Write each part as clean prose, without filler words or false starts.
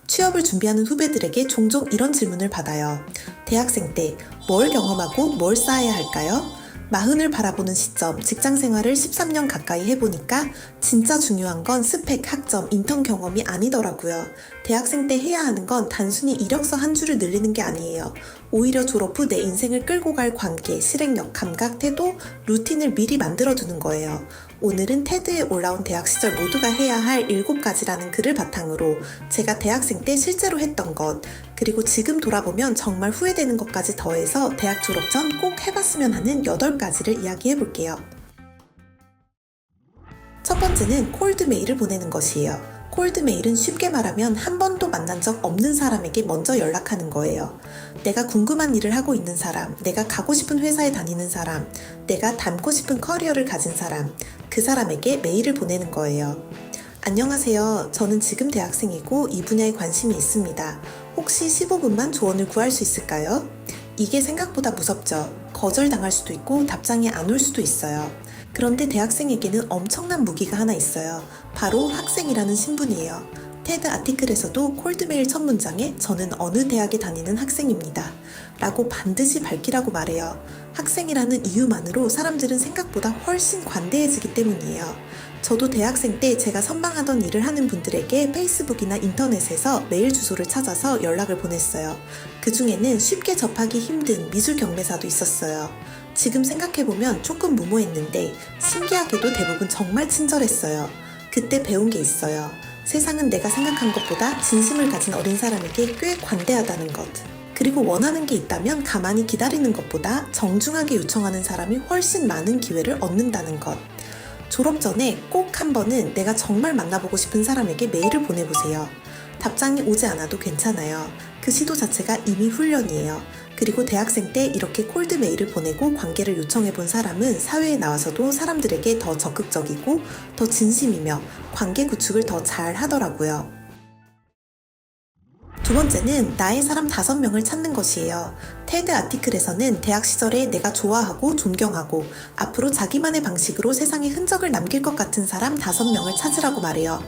취업을 준비하는 후배들에게 종종 이런 질문을 받아요. 대학생 때 뭘 경험하고 뭘 쌓아야 할까요? 마흔을 바라보는 시점, 직장 생활을 13년 가까이 해보니까 진짜 중요한 건 스펙, 학점, 인턴 경험이 아니더라고요. 대학생 때 해야 하는 건 단순히 이력서 한 줄을 늘리는 게 아니에요. 오히려 졸업 후 내 인생을 끌고 갈 관계, 실행력, 감각, 태도, 루틴을 미리 만들어두는 거예요. 오늘은 테드에 올라온 대학 시절 모두가 해야 할 7가지라는 글을 바탕으로 제가 대학생 때 실제로 했던 것, 그리고 지금 돌아보면 정말 후회되는 것까지 더해서 대학 졸업 전 꼭 해봤으면 하는 8가지를 이야기해 볼게요. 첫 번째는 콜드 메일을 보내는 것이에요. 콜드 메일은 쉽게 말하면 한 번도 만난 적 없는 사람에게 먼저 연락하는 거예요. 내가 궁금한 일을 하고 있는 사람, 내가 가고 싶은 회사에 다니는 사람, 내가 닮고 싶은 커리어를 가진 사람, 그 사람에게 메일을 보내는 거예요. 안녕하세요. 저는 지금 대학생이고 이 분야에 관심이 있습니다. 혹시 15분만 조언을 구할 수 있을까요? 이게 생각보다 무섭죠. 거절당할 수도 있고 답장이 안 올 수도 있어요. 그런데 대학생에게는 엄청난 무기가 하나 있어요. 바로 학생이라는 신분이에요. 테드 아티클에서도 콜드메일 첫 문장에 저는 어느 대학에 다니는 학생입니다. 라고 반드시 밝히라고 말해요. 학생이라는 이유만으로 사람들은 생각보다 훨씬 관대해지기 때문이에요. 저도 대학생 때 제가 선망하던 일을 하는 분들에게 페이스북이나 인터넷에서 메일 주소를 찾아서 연락을 보냈어요. 그 중에는 쉽게 접하기 힘든 미술 경매사도 있었어요. 지금 생각해보면 조금 무모했는데 신기하게도 대부분 정말 친절했어요. 그때 배운 게 있어요. 세상은 내가 생각한 것보다 진심을 가진 어린 사람에게 꽤 관대하다는 것. 그리고 원하는 게 있다면 가만히 기다리는 것보다 정중하게 요청하는 사람이 훨씬 많은 기회를 얻는다는 것. 졸업 전에 꼭 한 번은 내가 정말 만나보고 싶은 사람에게 메일을 보내보세요. 답장이 오지 않아도 괜찮아요. 그 시도 자체가 이미 훈련이에요. 그리고 대학생 때 이렇게 콜드 메일을 보내고 관계를 요청해 본 사람은 사회에 나와서도 사람들에게 더 적극적이고 더 진심이며 관계 구축을 더 잘 하더라고요. 두 번째는 나의 사람 5명을 찾는 것이에요. 테드 아티클에서는 대학 시절에 내가 좋아하고 존경하고 앞으로 자기만의 방식으로 세상에 흔적을 남길 것 같은 사람 5명을 찾으라고 말해요.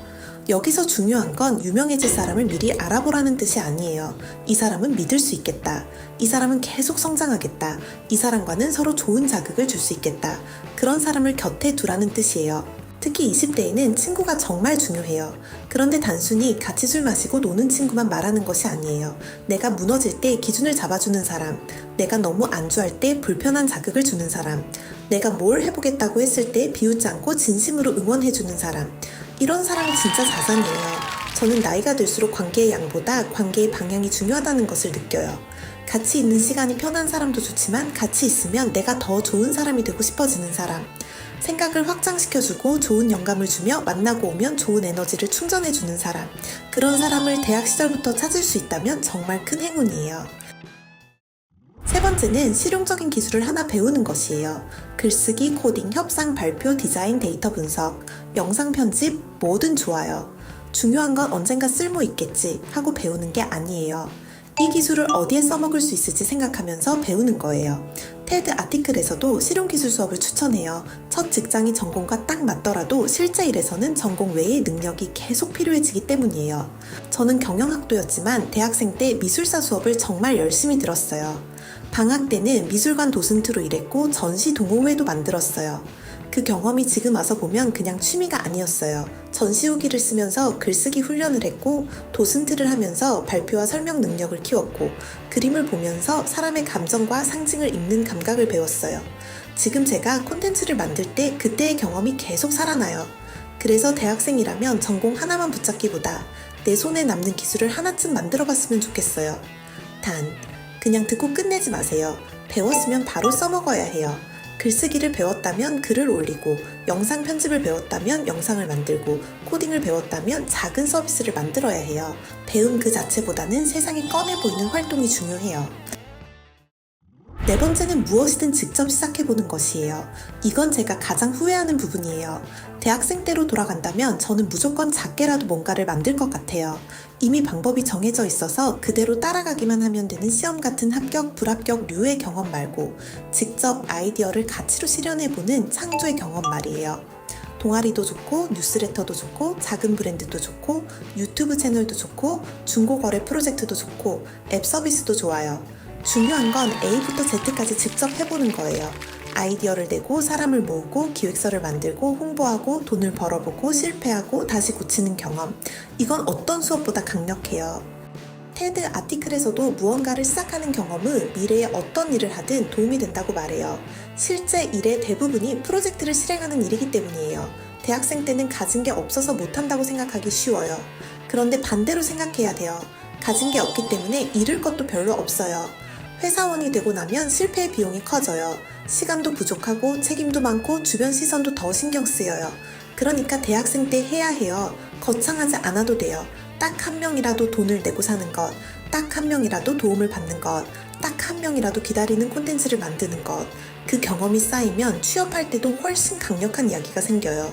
여기서 중요한 건 유명해질 사람을 미리 알아보라는 뜻이 아니에요. 이 사람은 믿을 수 있겠다. 이 사람은 계속 성장하겠다. 이 사람과는 서로 좋은 자극을 줄 수 있겠다. 그런 사람을 곁에 두라는 뜻이에요. 특히 20대에는 친구가 정말 중요해요. 그런데 단순히 같이 술 마시고 노는 친구만 말하는 것이 아니에요. 내가 무너질 때 기준을 잡아주는 사람, 내가 너무 안주할 때 불편한 자극을 주는 사람, 내가 뭘 해보겠다고 했을 때 비웃지 않고 진심으로 응원해주는 사람, 이런 사람이 진짜 자산이에요. 저는 나이가 들수록 관계의 양보다 관계의 방향이 중요하다는 것을 느껴요. 같이 있는 시간이 편한 사람도 좋지만 같이 있으면 내가 더 좋은 사람이 되고 싶어지는 사람, 생각을 확장시켜주고 좋은 영감을 주며 만나고 오면 좋은 에너지를 충전해주는 사람, 그런 사람을 대학 시절부터 찾을 수 있다면 정말 큰 행운이에요. 세 번째는 실용적인 기술을 하나 배우는 것이에요. 글쓰기, 코딩, 협상, 발표, 디자인, 데이터 분석, 영상 편집, 뭐든 좋아요. 중요한 건 언젠가 쓸모 있겠지 하고 배우는 게 아니에요. 이 기술을 어디에 써먹을 수 있을지 생각하면서 배우는 거예요. 테드 아티클에서도 실용기술 수업을 추천해요. 첫 직장이 전공과 딱 맞더라도 실제 일에서는 전공 외의 능력이 계속 필요해지기 때문이에요. 저는 경영학도였지만 대학생 때 미술사 수업을 정말 열심히 들었어요. 방학 때는 미술관 도슨트로 일했고 전시 동호회도 만들었어요. 그 경험이 지금 와서 보면 그냥 취미가 아니었어요. 전시 후기를 쓰면서 글쓰기 훈련을 했고 도슨트를 하면서 발표와 설명 능력을 키웠고 그림을 보면서 사람의 감정과 상징을 읽는 감각을 배웠어요. 지금 제가 콘텐츠를 만들 때 그때의 경험이 계속 살아나요. 그래서 대학생이라면 전공 하나만 붙잡기보다 내 손에 남는 기술을 하나쯤 만들어봤으면 좋겠어요. 단, 그냥 듣고 끝내지 마세요. 배웠으면 바로 써먹어야 해요. 글쓰기를 배웠다면 글을 올리고, 영상 편집을 배웠다면 영상을 만들고, 코딩을 배웠다면 작은 서비스를 만들어야 해요. 배움 그 자체보다는 세상에 꺼내 보이는 활동이 중요해요. 네 번째는 무엇이든 직접 시작해보는 것이에요. 이건 제가 가장 후회하는 부분이에요. 대학생 때로 돌아간다면 저는 무조건 작게라도 뭔가를 만들 것 같아요. 이미 방법이 정해져 있어서 그대로 따라가기만 하면 되는 시험 같은 합격, 불합격류의 경험 말고 직접 아이디어를 가치로 실현해보는 창조의 경험 말이에요. 동아리도 좋고 뉴스레터도 좋고 작은 브랜드도 좋고 유튜브 채널도 좋고 중고거래 프로젝트도 좋고 앱 서비스도 좋아요. 중요한 건 A부터 Z까지 직접 해보는 거예요. 아이디어를 내고 사람을 모으고 기획서를 만들고 홍보하고 돈을 벌어보고 실패하고 다시 고치는 경험. 이건 어떤 수업보다 강력해요. 테드 아티클에서도 무언가를 시작하는 경험은 미래에 어떤 일을 하든 도움이 된다고 말해요. 실제 일의 대부분이 프로젝트를 실행하는 일이기 때문이에요. 대학생 때는 가진 게 없어서 못한다고 생각하기 쉬워요. 그런데 반대로 생각해야 돼요. 가진 게 없기 때문에 잃을 것도 별로 없어요. 회사원이 되고 나면 실패의 비용이 커져요. 시간도 부족하고 책임도 많고 주변 시선도 더 신경 쓰여요. 그러니까 대학생 때 해야 해요. 거창하지 않아도 돼요. 딱 한 명이라도 돈을 내고 사는 것, 딱 한 명이라도 도움을 받는 것, 딱 한 명이라도 기다리는 콘텐츠를 만드는 것. 그 경험이 쌓이면 취업할 때도 훨씬 강력한 이야기가 생겨요.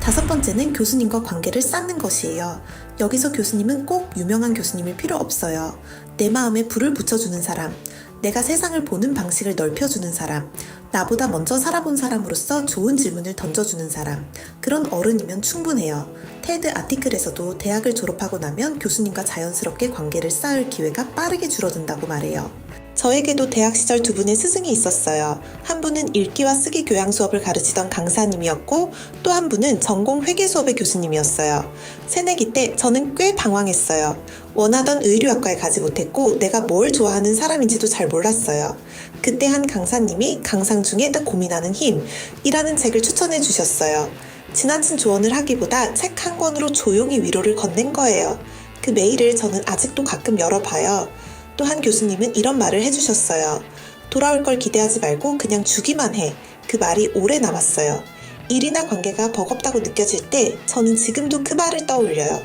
다섯 번째는 교수님과 관계를 쌓는 것이에요. 여기서 교수님은 꼭 유명한 교수님일 필요 없어요. 내 마음에 불을 붙여주는 사람, 내가 세상을 보는 방식을 넓혀주는 사람, 나보다 먼저 살아본 사람으로서 좋은 질문을 던져주는 사람, 그런 어른이면 충분해요. 테드 아티클에서도 대학을 졸업하고 나면 교수님과 자연스럽게 관계를 쌓을 기회가 빠르게 줄어든다고 말해요. 저에게도 대학 시절 두 분의 스승이 있었어요. 한 분은 읽기와 쓰기 교양 수업을 가르치던 강사님이었고 또 한 분은 전공 회계 수업의 교수님이었어요. 새내기 때 저는 꽤 방황했어요. 원하던 의류학과에 가지 못했고 내가 뭘 좋아하는 사람인지도 잘 몰랐어요. 그때 한 강사님이 강상 중에 딱 고민하는 힘이라는 책을 추천해 주셨어요. 지나친 조언을 하기보다 책 한 권으로 조용히 위로를 건넨 거예요. 그 메일을 저는 아직도 가끔 열어봐요. 또 한 교수님은 이런 말을 해주셨어요. 돌아올 걸 기대하지 말고 그냥 주기만 해. 그 말이 오래 남았어요. 일이나 관계가 버겁다고 느껴질 때 저는 지금도 그 말을 떠올려요.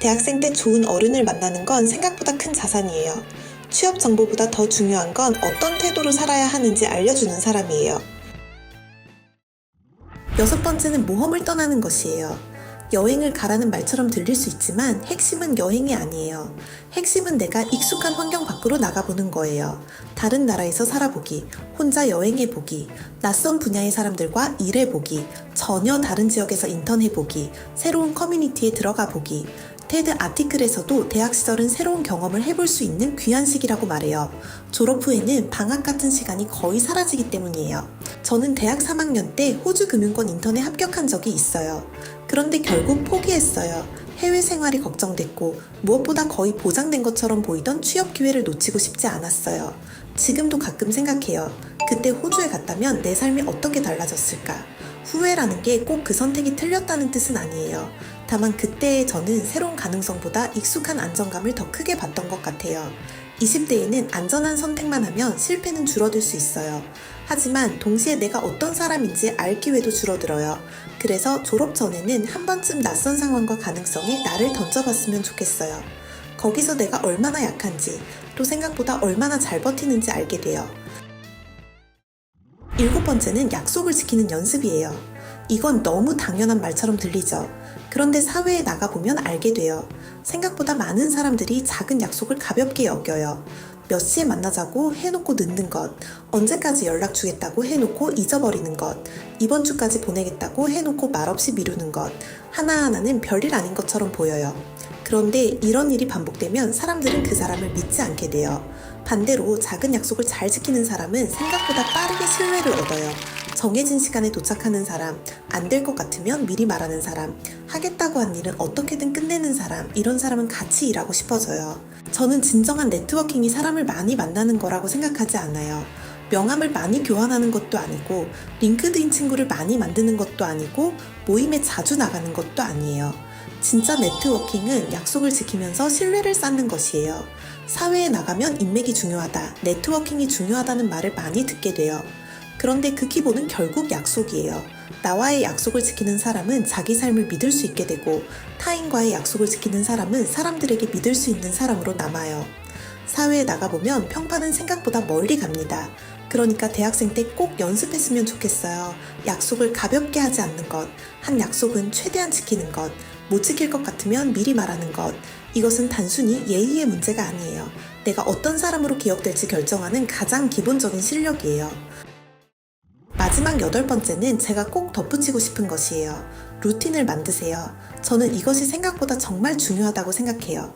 대학생 때 좋은 어른을 만나는 건 생각보다 큰 자산이에요. 취업 정보보다 더 중요한 건 어떤 태도로 살아야 하는지 알려주는 사람이에요. 여섯 번째는 모험을 떠나는 것이에요. 여행을 가라는 말처럼 들릴 수 있지만 핵심은 여행이 아니에요. 핵심은 내가 익숙한 환경 밖으로 나가보는 거예요. 다른 나라에서 살아보기, 혼자 여행해보기, 낯선 분야의 사람들과 일해보기, 전혀 다른 지역에서 인턴해보기, 새로운 커뮤니티에 들어가보기. 테드 아티클에서도 대학 시절은 새로운 경험을 해볼 수 있는 귀한 시기라고 말해요. 졸업 후에는 방학 같은 시간이 거의 사라지기 때문이에요. 저는 대학 3학년 때 호주 금융권 인턴에 합격한 적이 있어요. 그런데 결국 포기했어요. 해외 생활이 걱정됐고 무엇보다 거의 보장된 것처럼 보이던 취업 기회를 놓치고 싶지 않았어요. 지금도 가끔 생각해요. 그때 호주에 갔다면 내 삶이 어떻게 달라졌을까? 후회라는 게 꼭 그 선택이 틀렸다는 뜻은 아니에요. 다만 그때의 저는 새로운 가능성보다 익숙한 안정감을 더 크게 봤던 것 같아요. 20대에는 안전한 선택만 하면 실패는 줄어들 수 있어요. 하지만 동시에 내가 어떤 사람인지 알 기회도 줄어들어요. 그래서 졸업 전에는 한 번쯤 낯선 상황과 가능성에 나를 던져봤으면 좋겠어요. 거기서 내가 얼마나 약한지, 또 생각보다 얼마나 잘 버티는지 알게 돼요. 일곱 번째는 약속을 지키는 연습이에요. 이건 너무 당연한 말처럼 들리죠. 그런데 사회에 나가보면 알게 돼요. 생각보다 많은 사람들이 작은 약속을 가볍게 여겨요. 몇 시에 만나자고 해놓고 늦는 것, 언제까지 연락 주겠다고 해놓고 잊어버리는 것, 이번 주까지 보내겠다고 해놓고 말없이 미루는 것, 하나하나는 별일 아닌 것처럼 보여요. 그런데 이런 일이 반복되면 사람들은 그 사람을 믿지 않게 돼요. 반대로 작은 약속을 잘 지키는 사람은 생각보다 빠르게 신뢰를 얻어요. 정해진 시간에 도착하는 사람, 안 될 것 같으면 미리 말하는 사람, 하겠다고 한 일은 어떻게든 끝내는 사람, 이런 사람은 같이 일하고 싶어져요. 저는 진정한 네트워킹이 사람을 많이 만나는 거라고 생각하지 않아요. 명함을 많이 교환하는 것도 아니고, 링크드인 친구를 많이 만드는 것도 아니고, 모임에 자주 나가는 것도 아니에요. 진짜 네트워킹은 약속을 지키면서 신뢰를 쌓는 것이에요. 사회에 나가면 인맥이 중요하다, 네트워킹이 중요하다는 말을 많이 듣게 돼요. 그런데 그 기본은 결국 약속이에요. 나와의 약속을 지키는 사람은 자기 삶을 믿을 수 있게 되고 타인과의 약속을 지키는 사람은 사람들에게 믿을 수 있는 사람으로 남아요. 사회에 나가보면 평판은 생각보다 멀리 갑니다. 그러니까 대학생 때 꼭 연습했으면 좋겠어요. 약속을 가볍게 하지 않는 것, 한 약속은 최대한 지키는 것, 못 지킬 것 같으면 미리 말하는 것. 이것은 단순히 예의의 문제가 아니에요. 내가 어떤 사람으로 기억될지 결정하는 가장 기본적인 실력이에요. 마지막 8번째는 제가 꼭 덧붙이고 싶은 것이에요. 루틴을 만드세요. 저는 이것이 생각보다 정말 중요하다고 생각해요.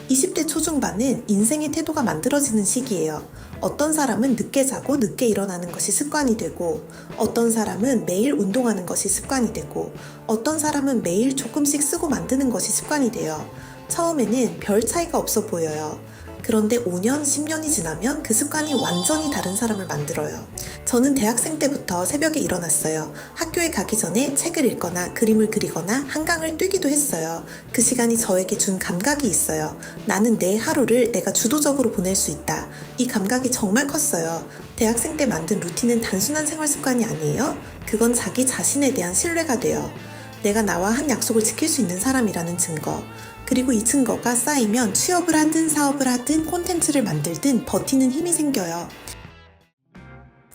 20대 초중반은 인생의 태도가 만들어지는 시기예요. 어떤 사람은 늦게 자고 늦게 일어나는 것이 습관이 되고, 어떤 사람은 매일 운동하는 것이 습관이 되고, 어떤 사람은 매일 조금씩 쓰고 만드는 것이 습관이 돼요. 처음에는 별 차이가 없어 보여요. 그런데 5년, 10년이 지나면 그 습관이 완전히 다른 사람을 만들어요. 저는 대학생 때부터 새벽에 일어났어요. 학교에 가기 전에 책을 읽거나 그림을 그리거나 한강을 뛰기도 했어요. 그 시간이 저에게 준 감각이 있어요. 나는 내 하루를 내가 주도적으로 보낼 수 있다. 이 감각이 정말 컸어요. 대학생 때 만든 루틴은 단순한 생활 습관이 아니에요. 그건 자기 자신에 대한 신뢰가 돼요. 내가 나와 한 약속을 지킬 수 있는 사람이라는 증거. 그리고 이 증거가 쌓이면 취업을 하든 사업을 하든 콘텐츠를 만들든 버티는 힘이 생겨요.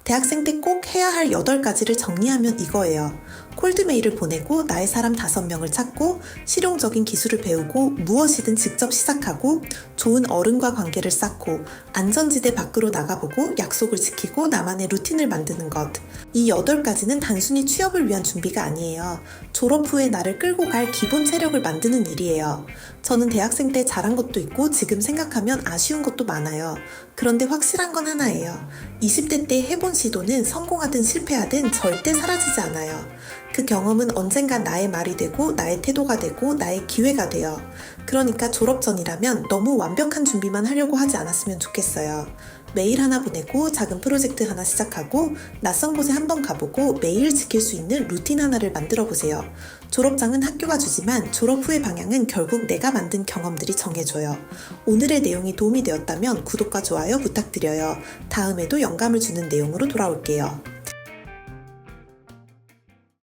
대학생 때 꼭 해야 할 8가지를 정리하면 이거예요. 콜드메일을 보내고 나의 사람 5명을 찾고 실용적인 기술을 배우고 무엇이든 직접 시작하고 좋은 어른과 관계를 쌓고 안전지대 밖으로 나가보고 약속을 지키고 나만의 루틴을 만드는 것. 이 8가지는 단순히 취업을 위한 준비가 아니에요. 졸업 후에 나를 끌고 갈 기본 체력을 만드는 일이에요. 저는 대학생 때 잘한 것도 있고 지금 생각하면 아쉬운 것도 많아요. 그런데 확실한 건 하나예요. 20대 때 해본 시도는 성공하든 실패하든 절대 사라지지 않아요. 그 경험은 언젠가 나의 말이 되고 나의 태도가 되고 나의 기회가 돼요. 그러니까 졸업 전이라면 너무 완벽한 준비만 하려고 하지 않았으면 좋겠어요. 메일 하나 보내고 작은 프로젝트 하나 시작하고 낯선 곳에 한번 가보고 매일 지킬 수 있는 루틴 하나를 만들어 보세요. 졸업장은 학교가 주지만 졸업 후의 방향은 결국 내가 만든 경험들이 정해줘요. 오늘의 내용이 도움이 되었다면 구독과 좋아요 부탁드려요. 다음에도 영감을 주는 내용으로 돌아올게요.